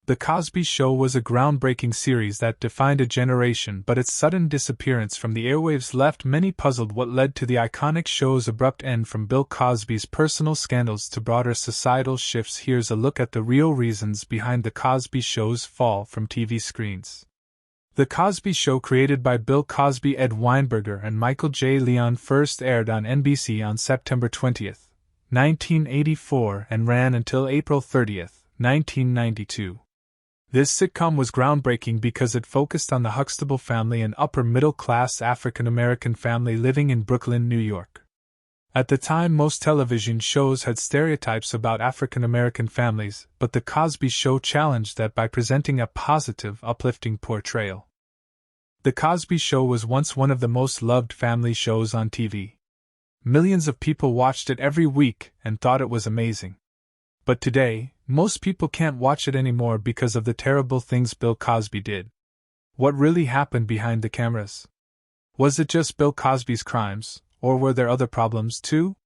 The Cosby Show was a groundbreaking series that defined a generation, but its sudden disappearance from the airwaves left many puzzled. What led to the iconic show's abrupt end, from Bill Cosby's personal scandals to broader societal shifts? Here's a look at the real reasons behind the Cosby Show's fall from TV screens. The Cosby Show, created by Bill Cosby, Ed Weinberger, and Michael J. Leon, first aired on NBC on September 20, 1984 and ran until April 30, 1992. This sitcom was groundbreaking because it focused on the Huxtable family, an upper-middle-class African-American family living in Brooklyn, New York. At the time, most television shows had stereotypes about African-American families, but The Cosby Show challenged that by presenting a positive, uplifting portrayal. The Cosby Show was once one of the most loved family shows on TV. Millions of people watched it every week and thought it was amazing. But today, most people can't watch it anymore because of the terrible things Bill Cosby did. What really happened behind the cameras? Was it just Bill Cosby's crimes, or were there other problems too?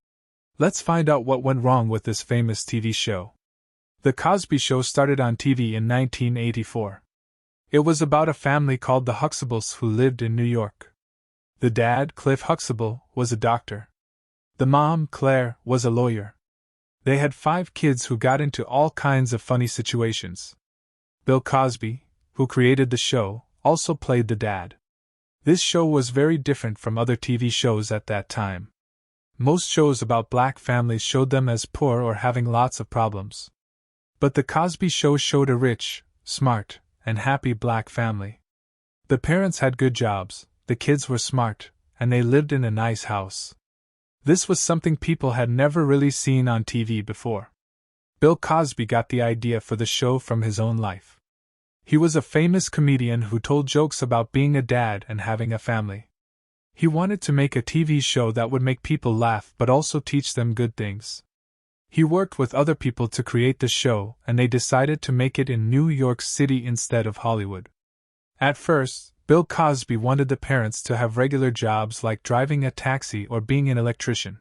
Let's find out what went wrong with this famous TV show. The Cosby Show started on TV in 1984. It was about a family called the Huxtables who lived in New York. The dad, Cliff Huxtable, was a doctor. The mom, Claire, was a lawyer. They had 5 kids who got into all kinds of funny situations. Bill Cosby, who created the show, also played the dad. This show was very different from other TV shows at that time. Most shows about black families showed them as poor or having lots of problems. But The Cosby Show showed a rich, smart, and happy black family. The parents had good jobs, the kids were smart, and they lived in a nice house. This was something people had never really seen on TV before. Bill Cosby got the idea for the show from his own life. He was a famous comedian who told jokes about being a dad and having a family. He wanted to make a TV show that would make people laugh but also teach them good things. He worked with other people to create the show, and they decided to make it in New York City instead of Hollywood. At first, Bill Cosby wanted the parents to have regular jobs like driving a taxi or being an electrician.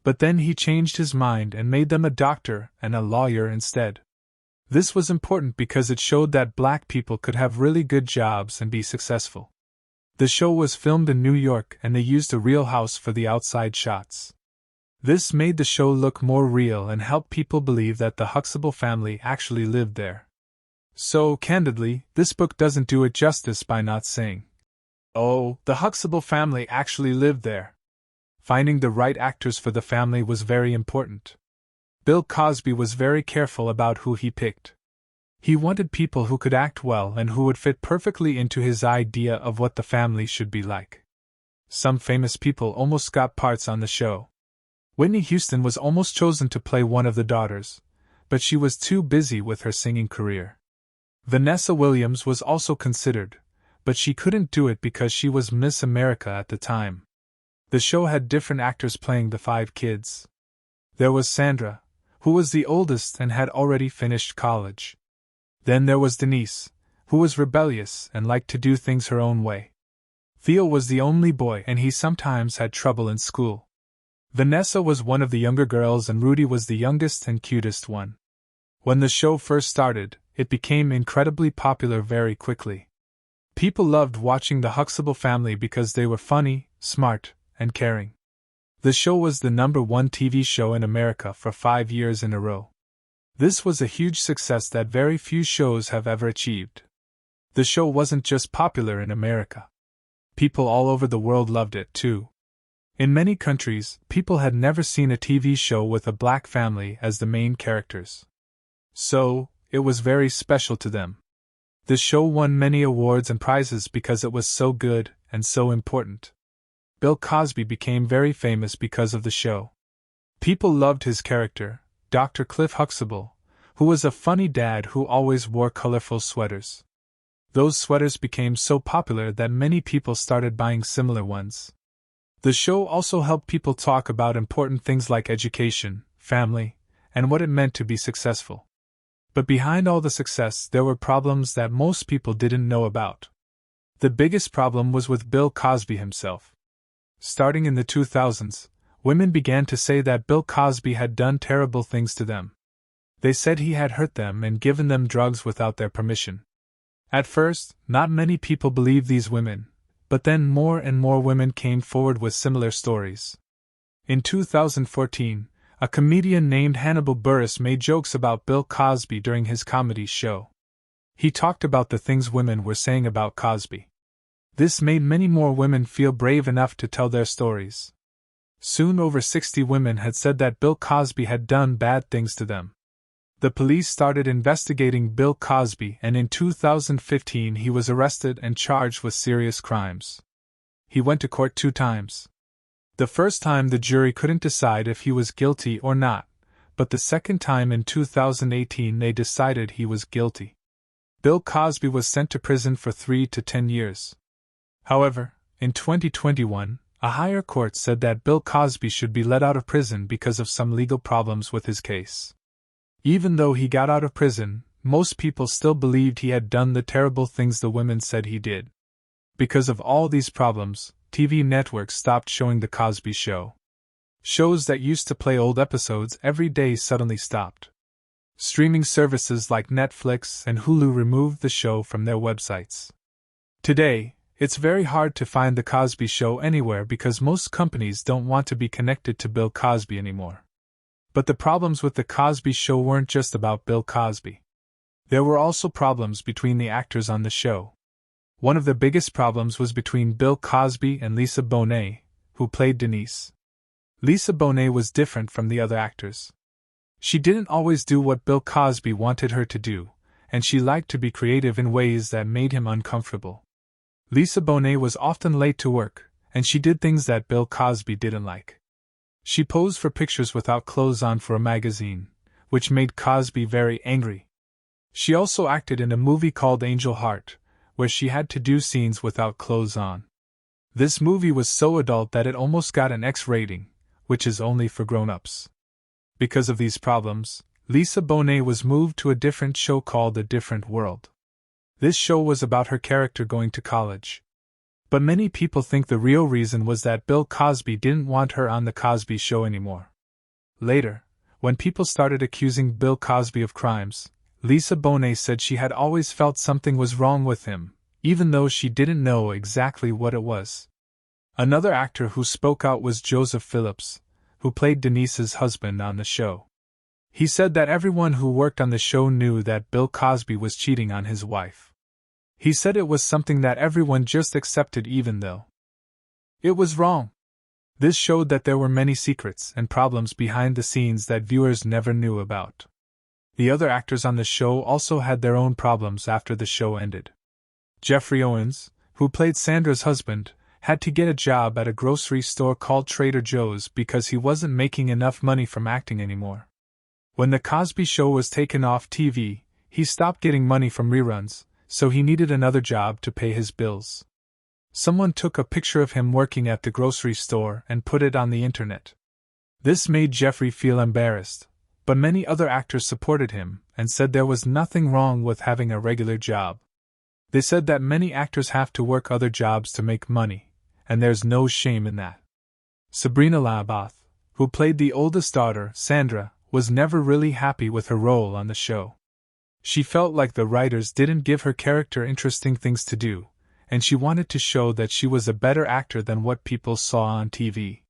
But then he changed his mind and made them a doctor and a lawyer instead. This was important because it showed that black people could have really good jobs and be successful. The show was filmed in New York and they used a real house for the outside shots. This made the show look more real and helped people believe that the Huxtable family actually lived there. So, candidly, this book doesn't do it justice by not saying, "Oh, the Huxtable family actually lived there." Finding the right actors for the family was very important. Bill Cosby was very careful about who he picked. He wanted people who could act well and who would fit perfectly into his idea of what the family should be like. Some famous people almost got parts on the show. Whitney Houston was almost chosen to play one of the daughters, but she was too busy with her singing career. Vanessa Williams was also considered, but she couldn't do it because she was Miss America at the time. The show had different actors playing the 5 kids. There was Sandra, who was the oldest and had already finished college. Then there was Denise, who was rebellious and liked to do things her own way. Theo was the only boy and he sometimes had trouble in school. Vanessa was one of the younger girls and Rudy was the youngest and cutest one. When the show first started, it became incredibly popular very quickly. People loved watching the Huxtable family because they were funny, smart, and caring. The show was the #1 TV show in America for 5 years in a row. This was a huge success that very few shows have ever achieved. The show wasn't just popular in America. People all over the world loved it too. In many countries, people had never seen a TV show with a black family as the main characters. So, it was very special to them. The show won many awards and prizes because it was so good and so important. Bill Cosby became very famous because of the show. People loved his character, Dr. Cliff Huxtable, who was a funny dad who always wore colorful sweaters. Those sweaters became so popular that many people started buying similar ones. The show also helped people talk about important things like education, family, and what it meant to be successful. But behind all the success, there were problems that most people didn't know about. The biggest problem was with Bill Cosby himself. Starting in the 2000s, women began to say that Bill Cosby had done terrible things to them. They said he had hurt them and given them drugs without their permission. At first, not many people believed these women, but then more and more women came forward with similar stories. In 2014, a comedian named Hannibal Buress made jokes about Bill Cosby during his comedy show. He talked about the things women were saying about Cosby. This made many more women feel brave enough to tell their stories. Soon over 60 women had said that Bill Cosby had done bad things to them. The police started investigating Bill Cosby, and in 2015 he was arrested and charged with serious crimes. He went to court 2 times. The first time the jury couldn't decide if he was guilty or not, but the second time in 2018 they decided he was guilty. Bill Cosby was sent to prison for 3 to 10 years. However, in 2021, a higher court said that Bill Cosby should be let out of prison because of some legal problems with his case. Even though he got out of prison, most people still believed he had done the terrible things the women said he did. Because of all these problems, TV networks stopped showing The Cosby Show. Shows that used to play old episodes every day suddenly stopped. Streaming services like Netflix and Hulu removed the show from their websites. Today, it's very hard to find The Cosby Show anywhere because most companies don't want to be connected to Bill Cosby anymore. But the problems with The Cosby Show weren't just about Bill Cosby. There were also problems between the actors on the show. One of the biggest problems was between Bill Cosby and Lisa Bonet, who played Denise. Lisa Bonet was different from the other actors. She didn't always do what Bill Cosby wanted her to do, and she liked to be creative in ways that made him uncomfortable. Lisa Bonet was often late to work, and she did things that Bill Cosby didn't like. She posed for pictures without clothes on for a magazine, which made Cosby very angry. She also acted in a movie called Angel Heart, where she had to do scenes without clothes on. This movie was so adult that it almost got an X rating, which is only for grown-ups. Because of these problems, Lisa Bonet was moved to a different show called A Different World. This show was about her character going to college. But many people think the real reason was that Bill Cosby didn't want her on The Cosby Show anymore. Later, when people started accusing Bill Cosby of crimes, Lisa Bonet said she had always felt something was wrong with him, even though she didn't know exactly what it was. Another actor who spoke out was Joseph Phillips, who played Denise's husband on the show. He said that everyone who worked on the show knew that Bill Cosby was cheating on his wife. He said it was something that everyone just accepted even though it was wrong. This showed that there were many secrets and problems behind the scenes that viewers never knew about. The other actors on the show also had their own problems after the show ended. Jeffrey Owens, who played Sandra's husband, had to get a job at a grocery store called Trader Joe's because he wasn't making enough money from acting anymore. When The Cosby Show was taken off TV, he stopped getting money from reruns, so he needed another job to pay his bills. Someone took a picture of him working at the grocery store and put it on the internet. This made Jeffrey feel embarrassed, but many other actors supported him and said there was nothing wrong with having a regular job. They said that many actors have to work other jobs to make money, and there's no shame in that. Sabrina Laboth, who played the oldest daughter, Sandra, was never really happy with her role on the show. She felt like the writers didn't give her character interesting things to do, and she wanted to show that she was a better actor than what people saw on TV.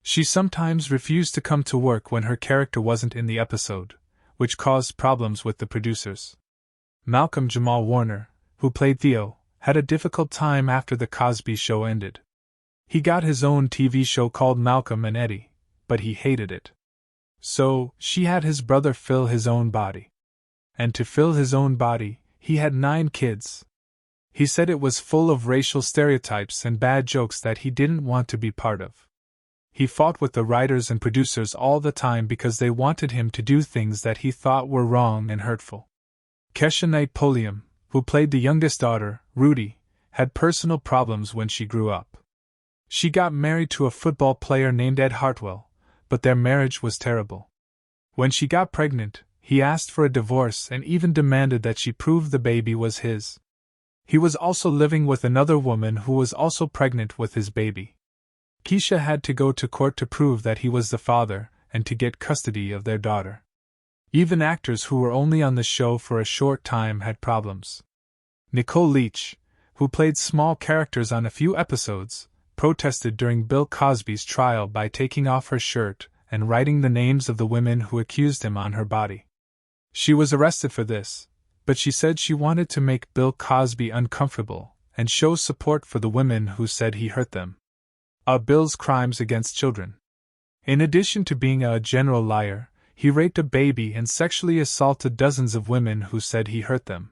She sometimes refused to come to work when her character wasn't in the episode, which caused problems with the producers. Malcolm Jamal Warner, who played Theo, had a difficult time after The Cosby Show ended. He got his own TV show called Malcolm and Eddie, but he hated it. So, she had his brother fill his own body. And to fill his own body, he had 9 kids. He said it was full of racial stereotypes and bad jokes that he didn't want to be part of. He fought with the writers and producers all the time because they wanted him to do things that he thought were wrong and hurtful. Kesha Knight Pulliam, who played the youngest daughter, Rudy, had personal problems when she grew up. She got married to a football player named Ed Hartwell, but their marriage was terrible. When she got pregnant, he asked for a divorce and even demanded that she prove the baby was his. He was also living with another woman who was also pregnant with his baby. Keisha had to go to court to prove that he was the father and to get custody of their daughter. Even actors who were only on the show for a short time had problems. Nicole Leach, who played small characters on a few episodes, protested during Bill Cosby's trial by taking off her shirt and writing the names of the women who accused him on her body. She was arrested for this, but she said she wanted to make Bill Cosby uncomfortable and show support for the women who said he hurt them. Bill's crimes against children. In addition to being a general liar, he raped a baby and sexually assaulted dozens of women who said he hurt them.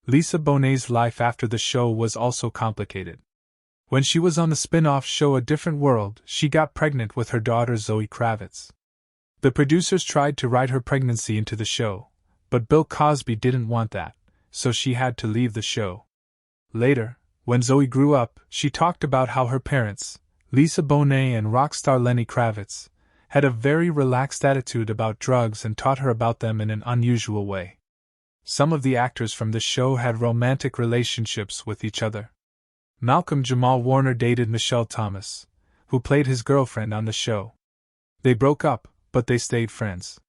Lisa Bonet's life after the show was also complicated. When she was on the spin-off show A Different World, she got pregnant with her daughter Zoe Kravitz. The producers tried to write her pregnancy into the show, but Bill Cosby didn't want that, so she had to leave the show. Later, when Zoe grew up, she talked about how her parents, Lisa Bonet and rock star Lenny Kravitz, had a very relaxed attitude about drugs and taught her about them in an unusual way. Some of the actors from the show had romantic relationships with each other. Malcolm Jamal Warner dated Michelle Thomas, who played his girlfriend on the show. They broke up, but they stayed friends.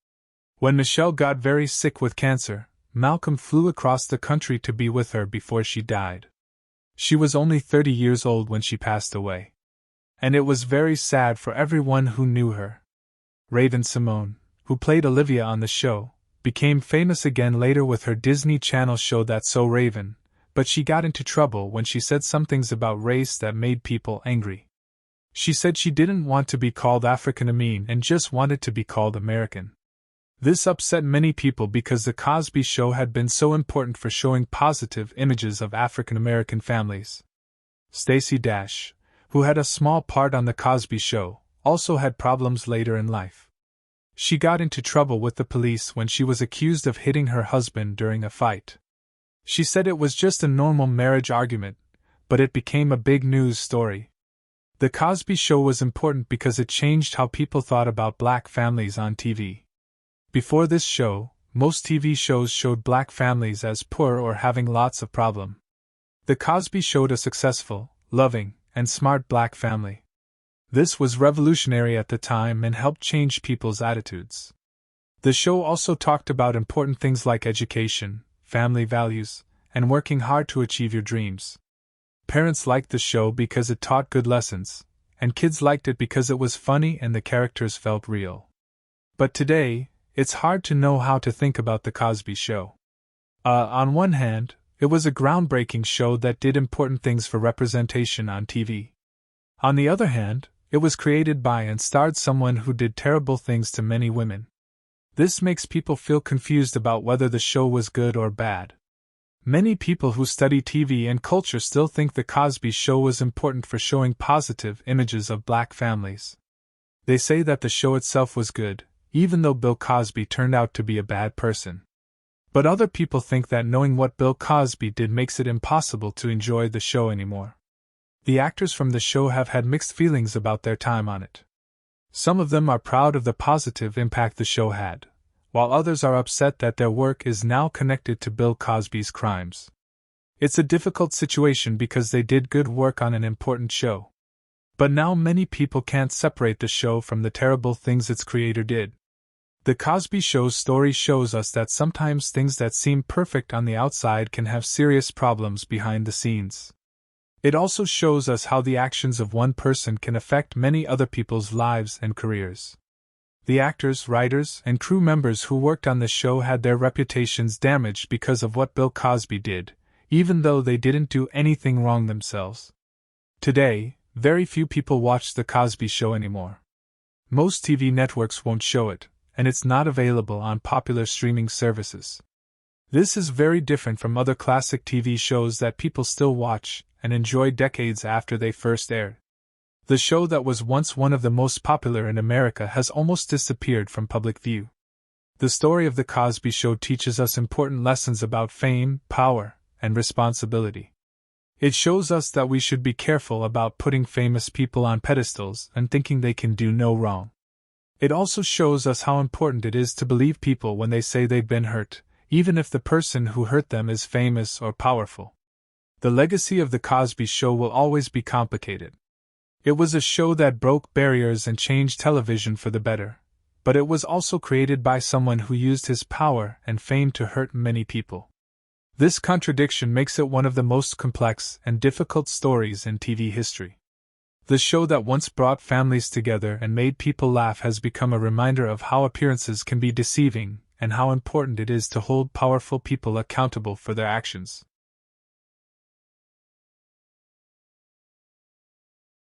When Michelle got very sick with cancer, Malcolm flew across the country to be with her before she died. She was only 30 years old when she passed away. And it was very sad for everyone who knew her. Raven-Symoné, who played Olivia on the show, became famous again later with her Disney Channel show That's So Raven, but she got into trouble when she said some things about race that made people angry. She said she didn't want to be called African-American and just wanted to be called American. This upset many people because The Cosby Show had been so important for showing positive images of African-American families. Stacey Dash, who had a small part on The Cosby Show, also had problems later in life. She got into trouble with the police when she was accused of hitting her husband during a fight. She said it was just a normal marriage argument, but it became a big news story. The Cosby Show was important because it changed how people thought about black families on TV. Before this show, most TV shows showed black families as poor or having lots of problems. The Cosby showed a successful, loving, and smart black family. This was revolutionary at the time and helped change people's attitudes. The show also talked about important things like education, family values, and working hard to achieve your dreams. Parents liked the show because it taught good lessons, and kids liked it because it was funny and the characters felt real. But today, it's hard to know how to think about The Cosby Show. On one hand, it was a groundbreaking show that did important things for representation on TV. On the other hand, it was created by and starred someone who did terrible things to many women. This makes people feel confused about whether the show was good or bad. Many people who study TV and culture still think The Cosby Show was important for showing positive images of black families. They say that the show itself was good, even though Bill Cosby turned out to be a bad person. But other people think that knowing what Bill Cosby did makes it impossible to enjoy the show anymore. The actors from the show have had mixed feelings about their time on it. Some of them are proud of the positive impact the show had, while others are upset that their work is now connected to Bill Cosby's crimes. It's a difficult situation because they did good work on an important show. But now many people can't separate the show from the terrible things its creator did. The Cosby Show's story shows us that sometimes things that seem perfect on the outside can have serious problems behind the scenes. It also shows us how the actions of one person can affect many other people's lives and careers. The actors, writers, and crew members who worked on the show had their reputations damaged because of what Bill Cosby did, even though they didn't do anything wrong themselves. Today, very few people watch The Cosby Show anymore. Most TV networks won't show it, and it's not available on popular streaming services. This is very different from other classic TV shows that people still watch and enjoy decades after they first aired. The show that was once one of the most popular in America has almost disappeared from public view. The story of The Cosby Show teaches us important lessons about fame, power, and responsibility. It shows us that we should be careful about putting famous people on pedestals and thinking they can do no wrong. It also shows us how important it is to believe people when they say they've been hurt, even if the person who hurt them is famous or powerful. The legacy of The Cosby Show will always be complicated. It was a show that broke barriers and changed television for the better, but it was also created by someone who used his power and fame to hurt many people. This contradiction makes it one of the most complex and difficult stories in TV history. The show that once brought families together and made people laugh has become a reminder of how appearances can be deceiving and how important it is to hold powerful people accountable for their actions.